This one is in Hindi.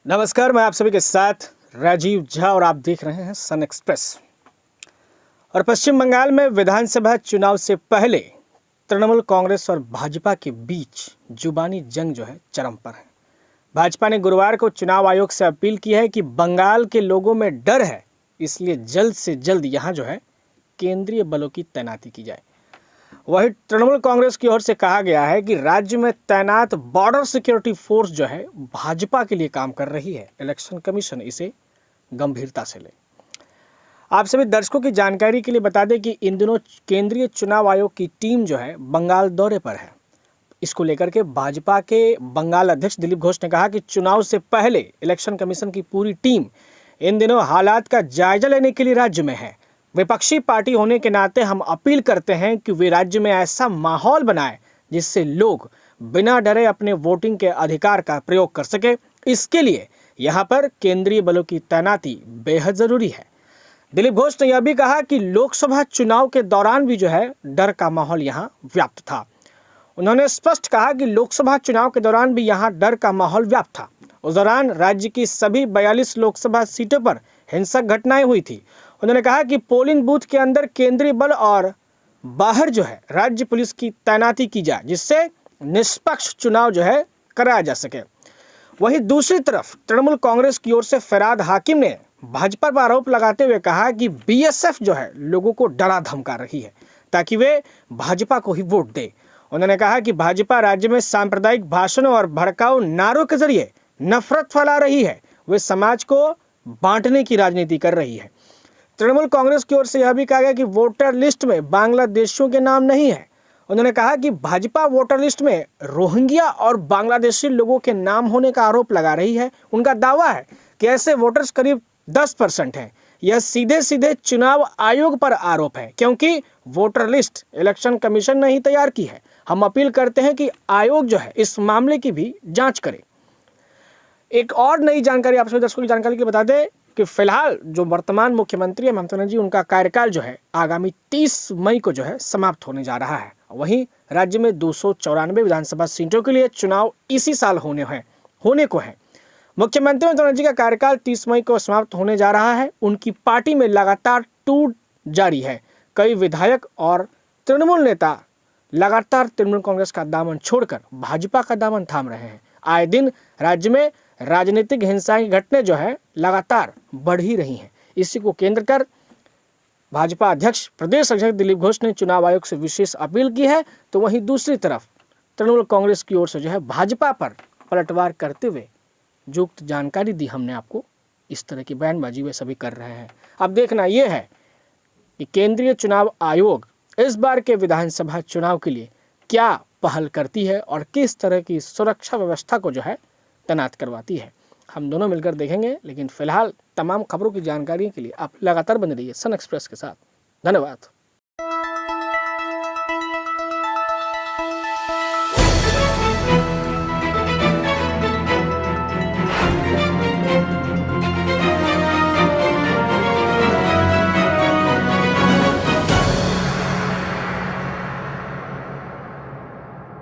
नमस्कार, मैं आप सभी के साथ राजीव झा और आप देख रहे हैं सन एक्सप्रेस। और पश्चिम बंगाल में विधानसभा चुनाव से पहले तृणमूल कांग्रेस और भाजपा के बीच जुबानी जंग चरम पर है। भाजपा ने गुरुवार को चुनाव आयोग से अपील की है कि बंगाल के लोगों में डर है, इसलिए जल्द से जल्द यहाँ केंद्रीय बलों की तैनाती की जाए। वहीं तृणमूल कांग्रेस की ओर से कहा गया है कि राज्य में तैनात बॉर्डर सिक्योरिटी फोर्स भाजपा के लिए काम कर रही है। इलेक्शन कमीशन इसे गंभीरता से ले। आप सभी दर्शकों की जानकारी के लिए बता दें कि इन दिनों केंद्रीय चुनाव आयोग की टीम बंगाल दौरे पर है। इसको लेकर के भाजपा के बंगाल अध्यक्ष दिलीप घोष ने कहा कि चुनाव से पहले इलेक्शन कमीशन की पूरी टीम इन दिनों हालात का जायजा लेने के लिए राज्य में है। विपक्षी पार्टी होने के नाते हम अपील करते हैं कि वे राज्य में ऐसा माहौल बनाए जिससे लोग बिना डरे अपने वोटिंग के अधिकार का प्रयोग कर सके। इसके लिए यहाँ पर केंद्रीय बलों की तैनाती बेहद जरूरी है। दिलीप घोष ने यह भी कहा कि लोकसभा चुनाव के दौरान भी डर का माहौल यहाँ व्याप्त था। उन्होंने स्पष्ट कहा कि लोकसभा चुनाव के दौरान भी यहाँ डर का माहौल व्याप्त था। उस दौरान राज्य की सभी 42 लोकसभा सीटों पर हिंसक घटनाएं हुई थी। उन्होंने कहा कि पोलिंग बूथ के अंदर केंद्रीय बल और बाहर राज्य पुलिस की तैनाती की जाए, जिससे निष्पक्ष चुनाव कराया जा सके। वहीं दूसरी तरफ तृणमूल कांग्रेस की ओर से फराद हाकिम ने भाजपा पर आरोप लगाते हुए कहा कि बीएसएफ लोगों को डरा धमका रही है ताकि वे भाजपा को ही वोट दे। उन्होंने कहा कि भाजपा राज्य में सांप्रदायिक भाषणों और भड़काऊ नारों के जरिए नफरत फैला रही है। वे समाज को बांटने की राजनीति कर रही है। तृणमूल कांग्रेस की ओर से यह भी कहा गया कि वोटर लिस्ट में बांग्लादेशियों के नाम नहीं है। उन्होंने कहा कि भाजपा वोटर लिस्ट में रोहिंग्या और बांग्लादेशी लोगों के नाम होने का आरोप लगा रही है। उनका दावा है कि ऐसे वोटर्स करीब 10% हैं। यह सीधे सीधे चुनाव आयोग पर आरोप है, क्योंकि वोटर लिस्ट इलेक्शन कमीशन ने ही तैयार की है। हम अपील करते हैं कि आयोग इस मामले की भी जांच करे। एक और नई जानकारी आप सभी दर्शकों की जानकारी के लिए बता दें कि फिलहाल जो वर्तमान मुख्यमंत्री है ममता बनर्जी, उनका कार्यकाल आगामी 30 मई को समाप्त होने जा रहा है। वहीं राज्य में 294 विधानसभा सीटों के लिए चुनाव इसी साल होने को है। मुख्यमंत्री ममता बनर्जी का कार्यकाल 30 मई को समाप्त होने जा रहा है। उनकी पार्टी में लगातार टूट जारी है। कई विधायक और तृणमूल नेता लगातार तृणमूल कांग्रेस का दामन छोड़कर भाजपा का दामन थाम रहे हैं। आए दिन राज्य में राजनीतिक हिंसा की घटनाएं लगातार बढ़ ही रही हैं। इसी को केंद्र कर भाजपा अध्यक्ष प्रदेश अध्यक्ष दिलीप घोष ने चुनाव आयोग से विशेष अपील की है। तो वहीं दूसरी तरफ तृणमूल कांग्रेस की ओर से भाजपा पर पलटवार करते हुए जो जानकारी दी हमने आपको, इस तरह की बयानबाजी वे सभी कर रहे हैं। अब देखना यह है कि केंद्रीय चुनाव आयोग इस बार के विधानसभा चुनाव के लिए क्या पहल करती है और किस तरह की सुरक्षा व्यवस्था को तैनात करवाती है। हम दोनों मिलकर देखेंगे, लेकिन फिलहाल तमाम खबरों की जानकारी के लिए आप लगातार बने रहिए सन एक्सप्रेस के साथ। धन्यवाद।